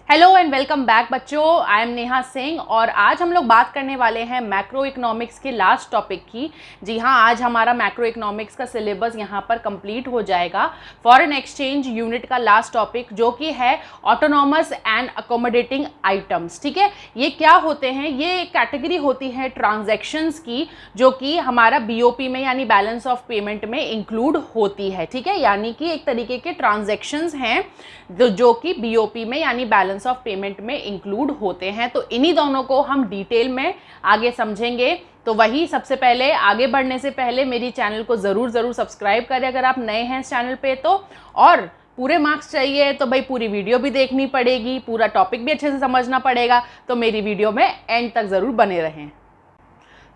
Hello and welcome back बच्चों, I am Neha Singh और आज हम लोग बात करने वाले हैं मैक्रो इकोनॉमिक्स के लास्ट टॉपिक की। जी हाँ, आज हमारा मैक्रो इकोनॉमिक्स का सिलेबस यहाँ पर कंप्लीट हो जाएगा। फॉरेन एक्सचेंज यूनिट का लास्ट टॉपिक जो कि है ऑटोनॉमस एंड अकोमोडेटिंग आइटम्स। ठीक है, ये क्या होते हैं? ये कैटेगरी होती है ट्रांजैक्शंस की जो कि हमारा बीओपी में यानी बैलेंस ऑफ पेमेंट में इंक्लूड होती है। ठीक है, यानी कि एक तरीके के ट्रांजैक्शंस हैं जो कि बीओपी में यानी बैलेंस ऑफ पेमेंट में इंक्लूड होते हैं। तो इन्हीं दोनों को हम डिटेल में आगे समझेंगे। तो वही सबसे पहले आगे बढ़ने से पहले मेरी चैनल को ज़रूर सब्सक्राइब करें अगर आप नए हैं इस चैनल पे तो। और पूरे मार्क्स चाहिए तो भाई पूरी वीडियो भी देखनी पड़ेगी, पूरा टॉपिक भी अच्छे से समझना पड़ेगा, तो मेरी वीडियो में एंड तक ज़रूर बने रहें।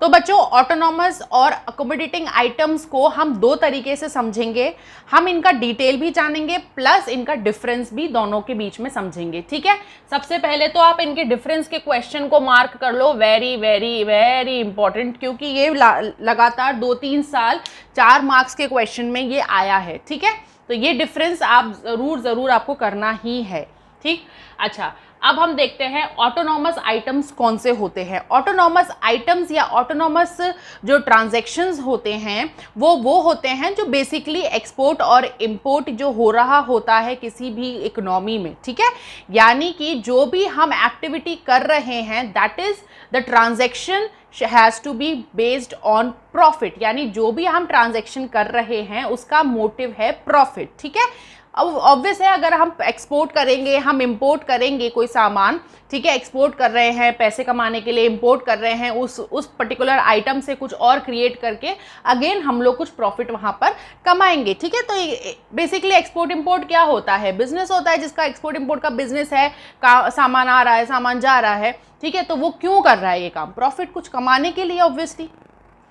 तो बच्चों, ऑटोनॉमस और अकोमोडेटिंग आइटम्स को हम दो तरीके से समझेंगे। हम इनका डिटेल भी जानेंगे प्लस इनका डिफरेंस भी दोनों के बीच में समझेंगे। ठीक है, सबसे पहले तो आप इनके डिफरेंस के क्वेश्चन को मार्क कर लो, वेरी वेरी वेरी इंपॉर्टेंट, क्योंकि ये लगातार 2-3 साल 4 मार्क्स के क्वेश्चन में ये आया है। ठीक है, तो ये डिफरेंस आप ज़रूर आपको करना ही है। ठीक, अच्छा, अब हम देखते हैं ऑटोनॉमस आइटम्स कौन से होते हैं। ऑटोनॉमस आइटम्स या ऑटोनॉमस जो ट्रांजैक्शंस होते हैं वो होते हैं जो बेसिकली एक्सपोर्ट और इंपोर्ट जो हो रहा होता है किसी भी इकोनॉमी में। ठीक है, यानी कि जो भी हम एक्टिविटी कर रहे हैं that is the transaction has to be based on profit, यानी जो भी हम ट्रांजैक्शन कर रहे हैं उसका मोटिव है प्रॉफिट। ठीक है, अब ऑब्वियस है अगर हम एक्सपोर्ट करेंगे, हम इंपोर्ट करेंगे कोई सामान, ठीक है, एक्सपोर्ट कर रहे हैं पैसे कमाने के लिए, इंपोर्ट कर रहे हैं उस पर्टिकुलर आइटम से कुछ और क्रिएट करके अगेन हम लोग कुछ प्रॉफिट वहाँ पर कमाएंगे। ठीक है, तो बेसिकली एक्सपोर्ट इंपोर्ट क्या होता है? बिजनेस होता है, जिसका एक्सपोर्ट इंपोर्ट का बिजनेस है, सामान आ रहा है, सामान जा रहा है। ठीक है, तो वो क्यों कर रहा है ये काम? प्रॉफिट कुछ कमाने के लिए ऑब्वियसली।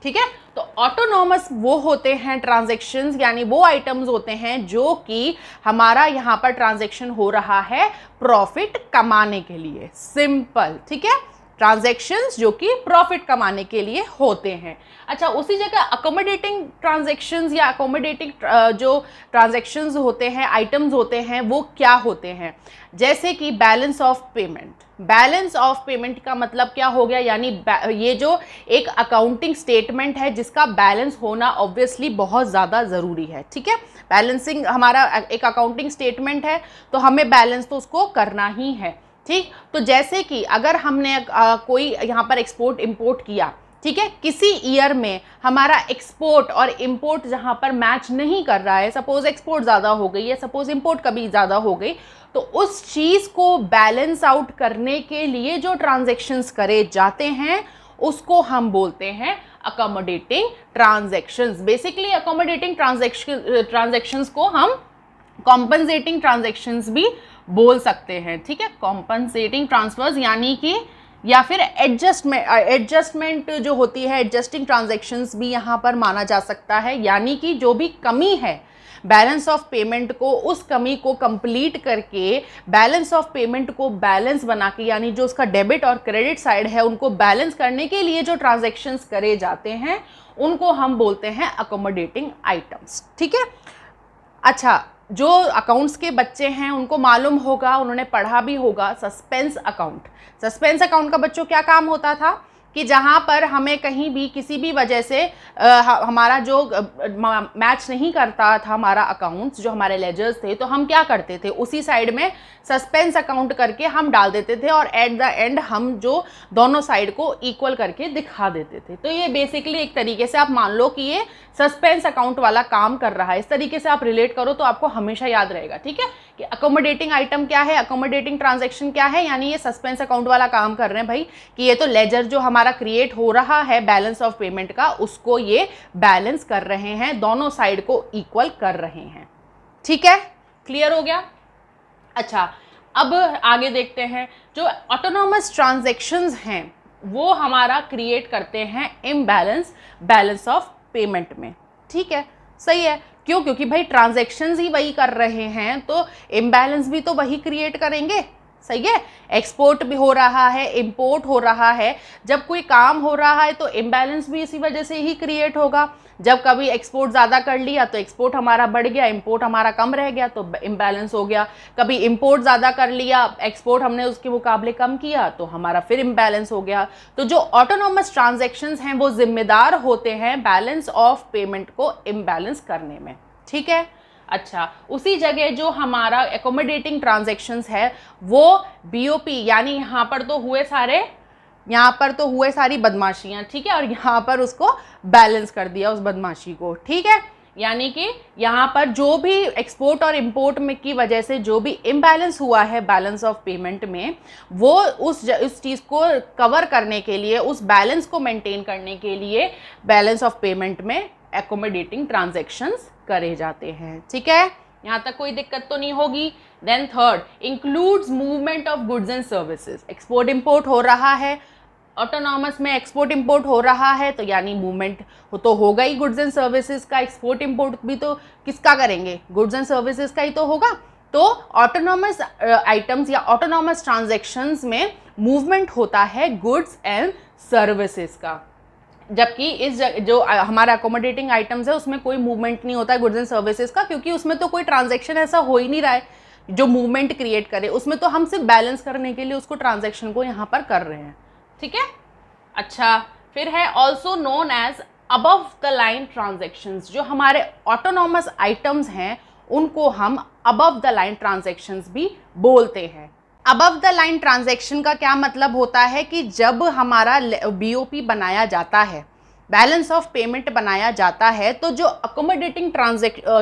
ठीक है, तो ऑटोनॉमस वो होते हैं ट्रांजैक्शंस, यानी वो आइटम्स होते हैं जो कि हमारा यहाँ पर ट्रांजैक्शन हो रहा है प्रॉफिट कमाने के लिए। सिंपल। ठीक है, ट्रांजैक्शंस जो कि प्रॉफिट कमाने के लिए होते हैं। अच्छा, उसी जगह अकोमोडेटिंग ट्रांजैक्शंस या अकोमोडेटिंग जो ट्रांजैक्शंस होते हैं, आइटम्स होते हैं, वो क्या होते हैं? जैसे कि balance of payment. Balance of payment का मतलब क्या हो गया? यानी ये जो एक अकाउंटिंग स्टेटमेंट है जिसका बैलेंस होना ऑब्वियसली बहुत ज़्यादा ज़रूरी है। ठीक है, बैलेंसिंग हमारा एक अकाउंटिंग स्टेटमेंट है तो हमें बैलेंस तो उसको करना ही है। ठीक, तो जैसे कि अगर हमने कोई यहाँ पर एक्सपोर्ट इंपोर्ट किया, ठीक है, किसी ईयर में हमारा एक्सपोर्ट और इंपोर्ट जहाँ पर मैच नहीं कर रहा है, सपोज एक्सपोर्ट ज़्यादा हो गई है, सपोज इंपोर्ट कभी ज़्यादा हो गई, तो उस चीज़ को बैलेंस आउट करने के लिए जो ट्रांजैक्शंस करे जाते हैं उसको हम बोलते हैं accommodating transactions. Basically accommodating transactions को हम कॉम्पनसेटिंग ट्रांजैक्शंस भी बोल सकते हैं। ठीक है, कॉम्पनसेटिंग ट्रांसफर्स यानी कि या फिर एडजस्टमेंट जो होती है, एडजस्टिंग ट्रांजैक्शंस भी यहाँ पर माना जा सकता है। यानी कि जो भी कमी है बैलेंस ऑफ पेमेंट को, उस कमी को कंप्लीट करके बैलेंस ऑफ पेमेंट को बैलेंस बना के, यानी जो उसका डेबिट और क्रेडिट साइड है उनको बैलेंस करने के लिए जो ट्रांजैक्शंस करे जाते हैं उनको हम बोलते हैं अकोमोडेटिंग आइटम्स। ठीक है, अच्छा, जो अकाउंट्स के बच्चे हैं उनको मालूम होगा, उन्होंने पढ़ा भी होगा सस्पेंस अकाउंट। सस्पेंस अकाउंट का बच्चों क्या काम होता था कि जहाँ पर हमें कहीं भी किसी भी वजह से हमारा जो मैच नहीं करता था हमारा अकाउंट्स, जो हमारे लेजर्स थे, तो हम क्या करते थे, उसी साइड में सस्पेंस अकाउंट करके हम डाल देते थे और एट द एंड हम जो दोनों साइड को इक्वल करके दिखा देते थे। तो ये बेसिकली एक तरीके से आप मान लो कि ये सस्पेंस अकाउंट वाला काम कर रहा है। इस तरीके से आप रिलेट करो तो आपको हमेशा याद रहेगा। ठीक है, कि अकोमोडेटिंग आइटम क्या है, अकोमोडेटिंग ट्रांजैक्शन क्या है, यानी ये सस्पेंस अकाउंट वाला काम कर रहे हैं भाई, कि ये तो लेजर जो हमारा क्रिएट हो रहा है बैलेंस ऑफ पेमेंट का, उसको ये बैलेंस कर रहे हैं, दोनों साइड को इक्वल कर रहे हैं। ठीक है, क्लियर हो गया? अच्छा, अब आगे देखते हैं। जो ऑटोनॉमस ट्रांजैक्शंस हैं वो हमारा क्रिएट करते हैं इम्बैलेंस बैलेंस ऑफ पेमेंट में। ठीक है, सही है, क्यों? क्योंकि भाई ट्रांजैक्शंस ही वही कर रहे हैं तो इम्बैलेंस भी तो वही क्रिएट करेंगे। सही है, एक्सपोर्ट भी हो रहा है, इंपोर्ट हो रहा है। जब कोई काम हो रहा है तो इम्बैलेंस भी इसी वजह से ही क्रिएट होगा। जब कभी एक्सपोर्ट ज़्यादा कर लिया तो एक्सपोर्ट हमारा बढ़ गया, इंपोर्ट हमारा कम रह गया तो इम्बैलेंस हो गया। कभी इंपोर्ट ज़्यादा कर लिया, एक्सपोर्ट हमने उसके मुकाबले कम किया तो हमारा फिर इम्बैलेंस हो गया। तो जो ऑटोनॉमस ट्रांजैक्शंस हैं वो जिम्मेदार होते हैं बैलेंस ऑफ पेमेंट को इम्बैलेंस करने में, ठीक है। अच्छा, उसी जगह जो हमारा एकोमोडेटिंग ट्रांजैक्शंस है वो बीओपी, यानी यहाँ पर तो हुए सारी बदमाशियाँ, ठीक है, और यहाँ पर उसको बैलेंस कर दिया उस बदमाशी को, ठीक है। यानी कि यहाँ पर जो भी एक्सपोर्ट और इंपोर्ट में की वजह से जो भी इम्बैलेंस हुआ है बैलेंस ऑफ पेमेंट में, वो उस चीज़ को कवर करने के लिए, उस बैलेंस को मेंटेन करने के लिए बैलेंस ऑफ पेमेंट में एकोमोडेटिंग ट्रांजैक्शंस करे जाते हैं, ठीक है। यहाँ तक कोई दिक्कत तो नहीं होगी। Then third, includes movement of goods and services. Export import हो रहा है, ऑटोनॉमस में एक्सपोर्ट इंपोर्ट हो रहा है तो यानी मूवमेंट तो होगा ही गुड्स एंड सर्विसेज का। एक्सपोर्ट इंपोर्ट भी तो किसका करेंगे, गुड्स एंड सर्विसेज का ही तो होगा। तो ऑटोनॉमस आइटम्स या ऑटोनॉमस ट्रांजैक्शंस में मूवमेंट होता है गुड्स एंड सर्विसेज का, जबकि इस जो हमारा अकोमोडेटिंग आइटम्स है उसमें कोई मूवमेंट नहीं होता है गुड्स एंड सर्विसेज का, क्योंकि उसमें तो कोई ट्रांजैक्शन ऐसा हो ही नहीं रहा है जो मूवमेंट क्रिएट करे। उसमें तो हम सिर्फ बैलेंस करने के लिए उसको ट्रांजैक्शन को यहाँ पर कर रहे हैं, ठीक है। अच्छा, फिर है also known as above the line transactions. जो हमारे ऑटोनॉमस आइटम्स हैं उनको हम अबव द लाइन ट्रांजैक्शंस भी बोलते हैं। अबव द लाइन ट्रांजैक्शन का क्या मतलब होता है कि जब हमारा बीओपी बनाया जाता है, बैलेंस ऑफ पेमेंट बनाया जाता है, तो जो अकोमोडेटिंग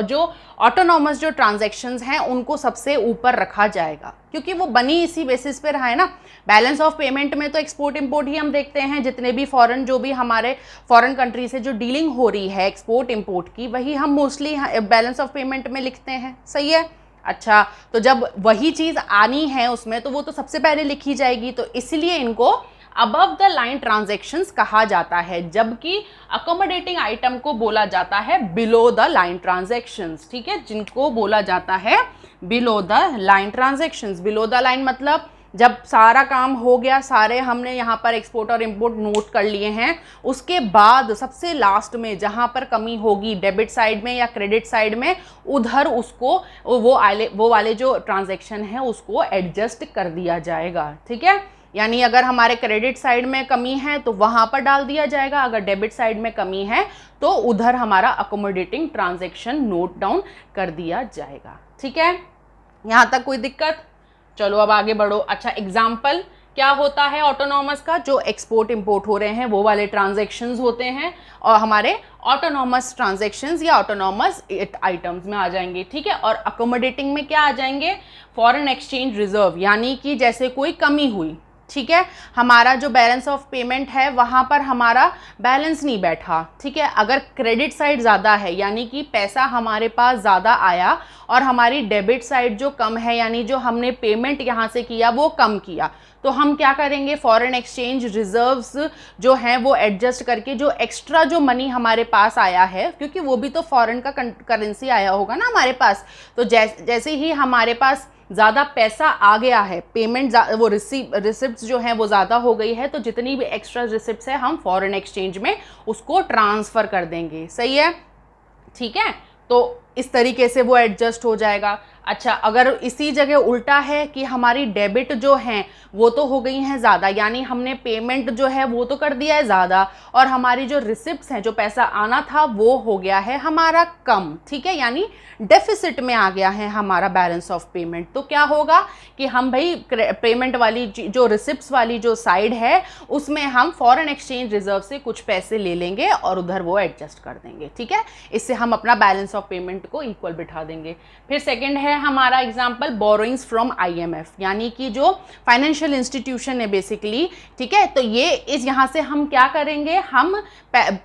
जो ऑटोनॉमस जो ट्रांजैक्शंस हैं उनको सबसे ऊपर रखा जाएगा, क्योंकि वो बनी इसी बेसिस पे रहा है ना। बैलेंस ऑफ पेमेंट में तो एक्सपोर्ट इंपोर्ट ही हम देखते हैं, जितने भी जो भी हमारे फॉरेन कंट्री से जो डीलिंग हो रही है एक्सपोर्ट इंपोर्ट की, वही हम मोस्टली बैलेंस ऑफ पेमेंट में लिखते हैं, सही है। अच्छा, तो जब वही चीज़ आनी है उसमें तो वो तो सबसे पहले लिखी जाएगी, तो इसलिए इनको अबव द लाइन ट्रांजैक्शंस कहा जाता है, जबकि अकोमोडेटिंग आइटम को बोला जाता है बिलो द लाइन ट्रांजैक्शंस, ठीक है, जिनको बोला जाता है below the line transactions. Below the line मतलब जब सारा काम हो गया, सारे हमने यहाँ पर एक्सपोर्ट और इंपोर्ट नोट कर लिए हैं, उसके बाद सबसे लास्ट में जहाँ पर कमी होगी डेबिट साइड में या क्रेडिट साइड में, उधर उसको वो वाले जो ट्रांजैक्शन है उसको एडजस्ट कर दिया जाएगा, ठीक है। यानी अगर हमारे क्रेडिट साइड में कमी है तो वहाँ पर डाल दिया जाएगा, अगर डेबिट साइड में कमी है तो उधर हमारा अकोमोडेटिंग ट्रांजैक्शन नोट डाउन कर दिया जाएगा, ठीक है। यहाँ तक कोई दिक्कत? चलो अब आगे बढ़ो। अच्छा, एग्जाम्पल क्या होता है ऑटोनॉमस का? जो एक्सपोर्ट इंपोर्ट हो रहे हैं वो वाले ट्रांजैक्शंस होते हैं और हमारे ऑटोनॉमस ट्रांजैक्शंस या ऑटोनॉमस आइटम्स में आ जाएंगे, ठीक है। और अकोमोडेटिंग में क्या आ जाएंगे? फॉरेन एक्सचेंज रिजर्व, यानी कि जैसे कोई कमी हुई, ठीक है, हमारा जो बैलेंस ऑफ पेमेंट है वहाँ पर हमारा बैलेंस नहीं बैठा, ठीक है। अगर क्रेडिट साइड ज़्यादा है यानी कि पैसा हमारे पास ज़्यादा आया और हमारी डेबिट साइड जो कम है, यानी जो हमने पेमेंट यहाँ से किया वो कम किया, तो हम क्या करेंगे? फॉरेन एक्सचेंज रिजर्व्स जो हैं वो एडजस्ट करके जो एक्स्ट्रा जो मनी हमारे पास आया है, क्योंकि वो भी तो फॉरेन का करेंसी आया होगा ना हमारे पास, तो जैसे ही हमारे पास ज़्यादा पैसा आ गया है, पेमेंट वो रिसिप्ट्स जो हैं वो ज़्यादा हो गई है, तो जितनी भी एक्स्ट्रा रिसिप्ट्स है हम फॉरेन एक्सचेंज में उसको ट्रांसफ़र कर देंगे, सही है, ठीक है। तो इस तरीके से वो एडजस्ट हो जाएगा। अच्छा, अगर इसी जगह उल्टा है कि हमारी डेबिट जो हैं वो तो हो गई हैं ज़्यादा, यानी हमने पेमेंट जो है वो तो कर दिया है ज़्यादा और हमारी जो रिसिप्ट्स हैं, जो पैसा आना था वो हो गया है हमारा कम, ठीक है, यानी डेफिसिट में आ गया है हमारा बैलेंस ऑफ पेमेंट। तो क्या होगा कि हम भाई पेमेंट वाली जो रिसिप्ट्स वाली जो साइड है उसमें हम फॉरेन एक्सचेंज रिजर्व से कुछ पैसे ले लेंगे और उधर वो एडजस्ट कर देंगे, ठीक है। इससे हम अपना बैलेंस ऑफ पेमेंट को इक्वल बिठा देंगे। फिर सेकेंड है हमारा एग्जाम्पल बोरोइंग्स फ्रॉम IMF, यानी कि जो फाइनेंशियल इंस्टीट्यूशन है बेसिकली, ठीक है। तो ये यहाँ से हम क्या करेंगे? हम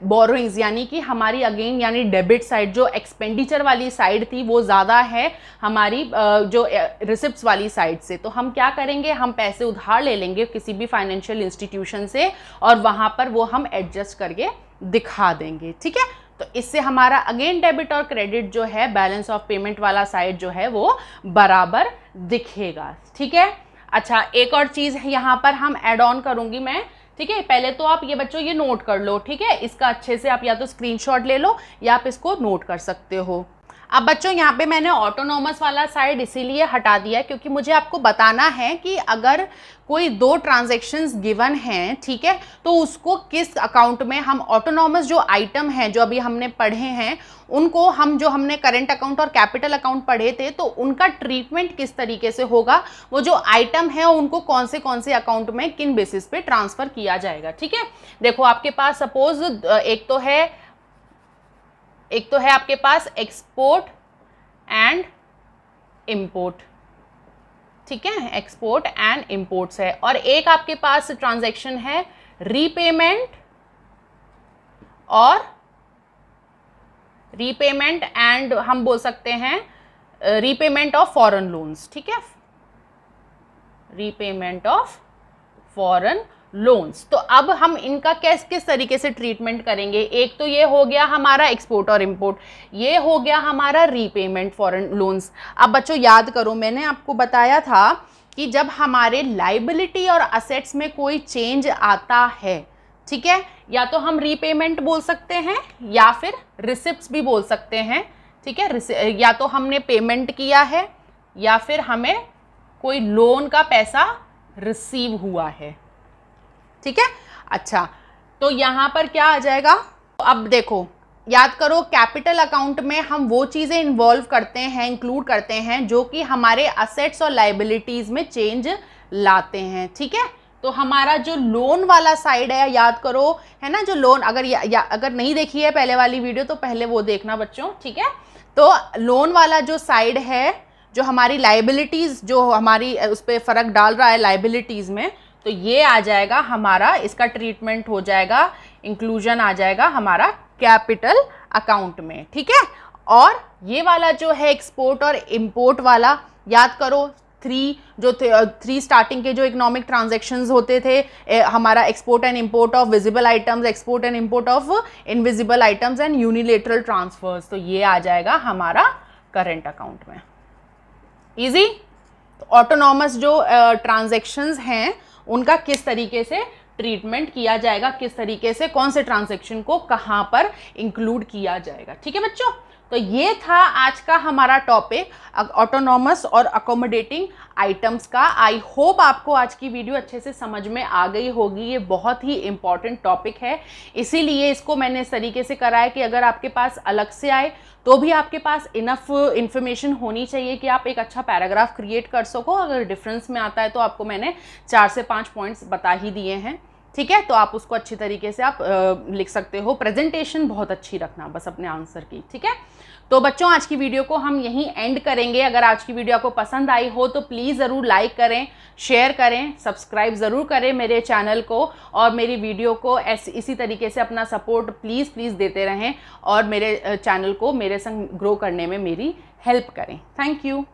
बोरोइंग्स यानी कि हमारी अगेन यानी डेबिट साइड जो एक्सपेंडिचर वाली साइड थी वो ज़्यादा है हमारी जो रिसिप्ट्स वाली साइड से, तो हम क्या करेंगे? हम पैसे उधार ले लेंगे किसी भी फाइनेंशियल इंस्टीट्यूशन से और वहाँ पर वो हम एडजस्ट करके दिखा देंगे, ठीक है। तो इससे हमारा अगेन डेबिट और क्रेडिट जो है बैलेंस ऑफ पेमेंट वाला साइड जो है वो बराबर दिखेगा, ठीक है। अच्छा, एक और चीज़ है यहाँ पर हम ऐड ऑन करूँगी मैं, ठीक है। पहले तो आप ये बच्चों ये नोट कर लो, ठीक है। इसका अच्छे से आप या तो स्क्रीनशॉट ले लो या आप इसको नोट कर सकते हो। अब बच्चों यहाँ पे मैंने ऑटोनॉमस वाला साइड इसीलिए हटा दिया क्योंकि मुझे आपको बताना है कि अगर कोई 2 ट्रांजैक्शंस गिवन हैं, ठीक है, तो उसको किस अकाउंट में हम ऑटोनॉमस जो आइटम हैं जो अभी हमने पढ़े हैं उनको हम जो हमने करंट अकाउंट और कैपिटल अकाउंट पढ़े थे तो उनका ट्रीटमेंट किस तरीके से होगा, वो जो आइटम है उनको कौन से अकाउंट में किन बेसिस पे ट्रांसफर किया जाएगा, ठीक है। देखो आपके पास सपोज एक तो है आपके पास एक्सपोर्ट एंड इंपोर्ट, ठीक है, एक्सपोर्ट एंड इंपोर्ट्स है, और एक आपके पास ट्रांजैक्शन है रीपेमेंट एंड हम बोल सकते हैं रीपेमेंट ऑफ फॉरेन लोन्स, ठीक है, रीपेमेंट ऑफ फॉरेन लोन्स। तो अब हम इनका किस तरीके से ट्रीटमेंट करेंगे। एक तो ये हो गया हमारा एक्सपोर्ट और इंपोर्ट, ये हो गया हमारा रीपेमेंट फॉरेन लोन्स। अब बच्चों याद करो, मैंने आपको बताया था कि जब हमारे लाइबिलिटी और असेट्स में कोई चेंज आता है, ठीक है, या तो हम रीपेमेंट बोल सकते हैं या फिर रिसिप्ट्स भी बोल सकते हैं, ठीक है। या तो हमने पेमेंट किया है या फिर हमें कोई लोन का पैसा रिसीव हुआ है, ठीक है। अच्छा, तो यहाँ पर क्या आ जाएगा, अब देखो याद करो कैपिटल अकाउंट में हम वो चीज़ें इन्वॉल्व करते हैं, इंक्लूड करते हैं जो कि हमारे असेट्स और लाइबिलिटीज़ में चेंज लाते हैं, ठीक है। तो हमारा जो लोन वाला साइड है, याद करो, है ना, जो लोन अगर नहीं देखी है पहले वाली वीडियो तो पहले वो देखना बच्चों, ठीक है। तो लोन वाला जो साइड है, जो हमारी लाइबिलिटीज़ जो हमारी उस पर फ़र्क डाल रहा है लाइबिलिटीज़ में, तो ये आ जाएगा हमारा, इसका ट्रीटमेंट हो जाएगा, इंक्लूजन आ जाएगा हमारा कैपिटल अकाउंट में, ठीक है। और ये वाला जो है एक्सपोर्ट और इंपोर्ट वाला, याद करो 3 स्टार्टिंग के जो इकोनॉमिक ट्रांजैक्शंस होते थे हमारा export and import of visible items, export and import of invisible items and unilateral transfers, तो ये आ जाएगा हमारा करंट अकाउंट में। इजी। तो ऑटोनॉमस जो ट्रांजैक्शंस हैं उनका किस तरीके से ट्रीटमेंट किया जाएगा, किस तरीके से कौन से ट्रांजैक्शन को कहाँ पर इंक्लूड किया जाएगा, ठीक है बच्चों। तो ये था आज का हमारा टॉपिक ऑटोनॉमस और अकोमोडेटिंग आइटम्स का। आई होप आपको आज की वीडियो अच्छे से समझ में आ गई होगी। ये बहुत ही इंपॉर्टेंट टॉपिक है, इसीलिए इसको मैंने इस तरीके से करा है कि अगर आपके पास अलग से आए तो भी आपके पास इनफ इंफॉर्मेशन होनी चाहिए कि आप एक अच्छा पैराग्राफ क्रिएट कर सको। अगर डिफरेंस में आता है तो आपको मैंने 4 से 5 पॉइंट्स बता ही दिए हैं, ठीक है। तो आप उसको अच्छी तरीके से आप लिख सकते हो। प्रेजेंटेशन बहुत अच्छी रखना बस अपने आंसर की, ठीक है। तो बच्चों आज की वीडियो को हम यहीं एंड करेंगे। अगर आज की वीडियो आपको पसंद आई हो तो प्लीज़ ज़रूर लाइक करें, शेयर करें, सब्सक्राइब ज़रूर करें मेरे चैनल को, और मेरी वीडियो को इसी तरीके से अपना सपोर्ट प्लीज़ देते रहें और मेरे चैनल को मेरे संग ग्रो करने में मेरी हेल्प करें। Thank you.